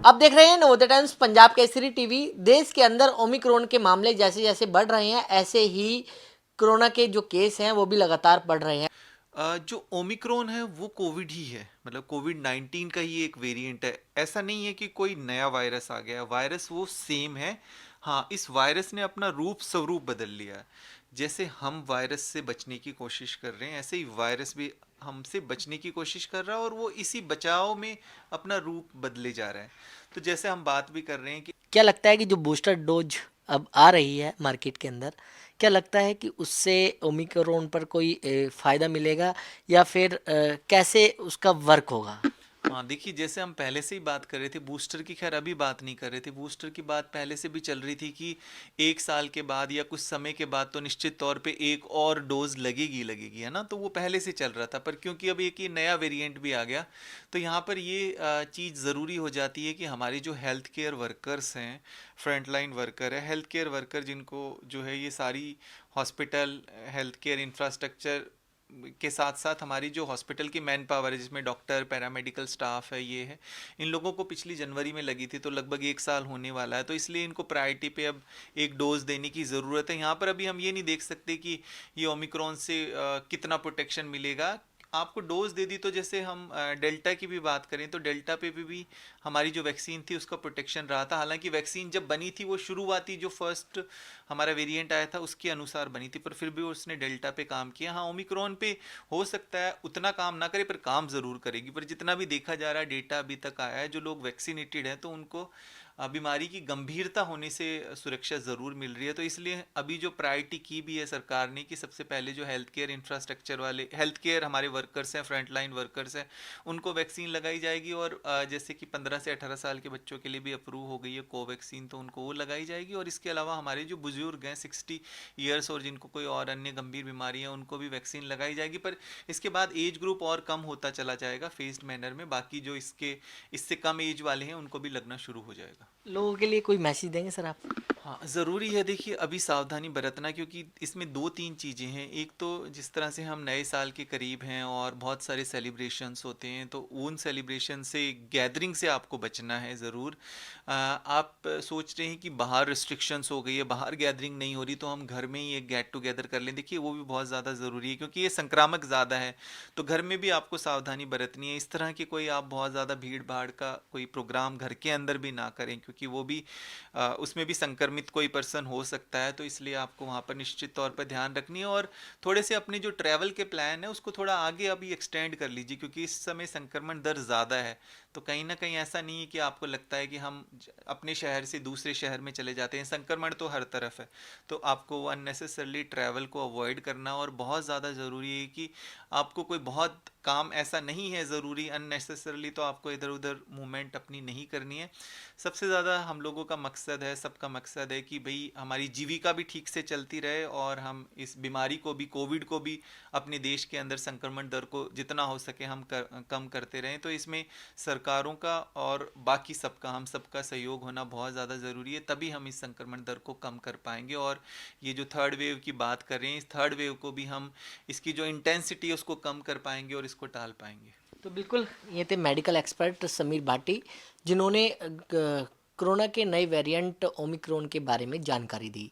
अब देख रहे हैं नवोदय टाइम्स पंजाब केसरी टीवी। देश के अंदर ओमिक्रॉन के मामले जैसे जैसे बढ़ रहे हैं, ऐसे ही कोरोना के जो केस हैं वो भी लगातार बढ़ रहे हैं। जो ओमिक्रॉन है वो कोविड ही है, मतलब कोविड 19 का ही एक वेरिएंट है। ऐसा नहीं है कि कोई नया वायरस आ गया, वायरस वो सेम है। हाँ, इस वायरस ने अपना रूप स्वरूप बदल लिया है। जैसे हम वायरस से बचने की कोशिश कर रहे हैं, ऐसे ही वायरस भी हमसे बचने की कोशिश कर रहा है और वो इसी बचाव में अपना रूप बदले जा रहा है। तो जैसे हम बात भी कर रहे हैं कि क्या लगता है कि जो बूस्टर डोज अब आ रही है मार्केट के अंदर, क्या लगता है कि उससे ओमिक्रॉन पर कोई फायदा मिलेगा या फिर कैसे उसका वर्क होगा? हाँ, देखिए, जैसे हम पहले से ही बात कर रहे थे बूस्टर की, खैर अभी बात नहीं कर रहे थे, बूस्टर की बात पहले से भी चल रही थी कि 1 साल के बाद या कुछ समय के बाद तो निश्चित तौर पे एक और डोज लगेगी लगेगी, है ना। तो वो पहले से चल रहा था, पर क्योंकि अब एक ये नया वेरिएंट भी आ गया, तो यहाँ पर ये चीज़ ज़रूरी हो जाती है कि हमारे जो हेल्थ केयर वर्कर्स हैं, फ्रंटलाइन वर्कर है, हेल्थ केयर वर्कर जिनको जो है ये सारी हॉस्पिटल, हेल्थ केयर इंफ्रास्ट्रक्चर के साथ साथ हमारी जो हॉस्पिटल की मैन पावर है, जिसमें डॉक्टर, पैरामेडिकल स्टाफ है, ये है, इन लोगों को पिछली जनवरी में लगी थी, तो लगभग 1 साल होने वाला है। तो इसलिए इनको प्रायोरिटी पे अब एक डोज देने की ज़रूरत है। यहाँ पर अभी हम ये नहीं देख सकते कि ये ओमिक्रॉन से कितना प्रोटेक्शन मिलेगा। आपको डोज दे दी तो जैसे हम डेल्टा की भी बात करें तो डेल्टा पे भी हमारी जो वैक्सीन थी उसका प्रोटेक्शन रहा था। हालांकि वैक्सीन जब बनी थी वो शुरुआती जो फर्स्ट हमारा वेरिएंट आया था उसके अनुसार बनी थी, पर फिर भी उसने डेल्टा पे काम किया। हाँ, ओमिक्रॉन पे हो सकता है उतना काम ना करे, पर काम ज़रूर करेगी। पर जितना भी देखा जा रहा है, डेटा अभी तक आया है, जो लोग वैक्सीनेटेड हैं तो उनको बीमारी की गंभीरता होने से सुरक्षा ज़रूर मिल रही है। तो इसलिए अभी जो प्रायोरिटी की भी है सरकार ने कि सबसे पहले जो हेल्थ केयर इंफ्रास्ट्रक्चर वाले, हेल्थ केयर हमारे वर्कर्स हैं, फ्रंट लाइन वर्कर्स हैं, उनको वैक्सीन लगाई जाएगी। और जैसे कि 15 से 18 साल के बच्चों के लिए भी अप्रूव हो गई है कोवैक्सीन, तो उनको वो लगाई जाएगी। और इसके अलावा हमारे जो बुजुर्ग हैं 60 ईयर्स और जिनको कोई और अन्य गंभीर बीमारी है, उनको भी वैक्सीन लगाई जाएगी। पर इसके बाद एज ग्रुप और कम होता चला जाएगा फेस्ड मैनर में। बाकी जो इससे कम एज वाले हैं उनको भी लगना शुरू हो जाएगा। लोगों के लिए कोई मैसेज देंगे सर आप? हाँ, ज़रूरी है, देखिए अभी सावधानी बरतना, क्योंकि इसमें दो तीन चीज़ें हैं। एक तो जिस तरह से हम नए साल के करीब हैं और बहुत सारे सेलिब्रेशंस होते हैं, तो उन सेलिब्रेशन से, गैदरिंग से आपको बचना है ज़रूर। आप सोच रहे हैं कि बाहर रिस्ट्रिक्शंस हो गई है, बाहर गैदरिंग नहीं हो रही, तो हम घर में ही एक गेट टुगेदर कर लें। देखिए वो भी बहुत ज़्यादा ज़रूरी है, क्योंकि ये संक्रामक ज़्यादा है। तो घर में भी आपको सावधानी बरतनी है। इस तरह की कोई आप बहुत ज़्यादा भीड़ भाड़ का कोई प्रोग्राम घर के अंदर भी ना करें, क्योंकि वो भी उसमें भी संक्रमित कोई पर्सन हो सकता है। तो इसलिए आपको वहाँ पर निश्चित तौर पर ध्यान रखनी है। और थोड़े से अपने जो ट्रैवल के प्लान है उसको थोड़ा आगे अभी एक्सटेंड कर लीजिए, क्योंकि इस समय संक्रमण दर ज़्यादा है। तो कहीं ना कहीं ऐसा नहीं है कि आपको लगता है कि हम अपने शहर से दूसरे शहर में चले जाते हैं, संक्रमण तो हर तरफ है। तो आपको अननेसेसरली ट्रैवल को अवॉइड करना, और बहुत ज़्यादा ज़रूरी है कि आपको कोई बहुत काम ऐसा नहीं है ज़रूरी अननेसेसरली, तो आपको इधर उधर मूवमेंट अपनी नहीं करनी है। सबसे ज़्यादा हम लोगों का मकसद है, सबका मकसद है कि भाई हमारी जीविका भी ठीक से चलती रहे और हम इस बीमारी को भी, कोविड को भी, अपने देश के अंदर संक्रमण दर को जितना हो सके हम कम करते रहें। तो इसमें सरकारों का और बाकी सबका, हम सबका सहयोग होना बहुत ज़्यादा ज़रूरी है, तभी हम इस संक्रमण दर को कम कर पाएंगे। और ये जो थर्ड वेव की बात कर रहे हैं, इस थर्ड वेव को भी हम, इसकी जो इंटेंसिटी है उसको कम कर पाएंगे और इसको टाल पाएंगे। तो बिल्कुल, ये थे मेडिकल एक्सपर्ट समीर भाटी, जिन्होंने कोरोना के नए वेरिएंट ओमिक्रॉन के बारे में जानकारी दी।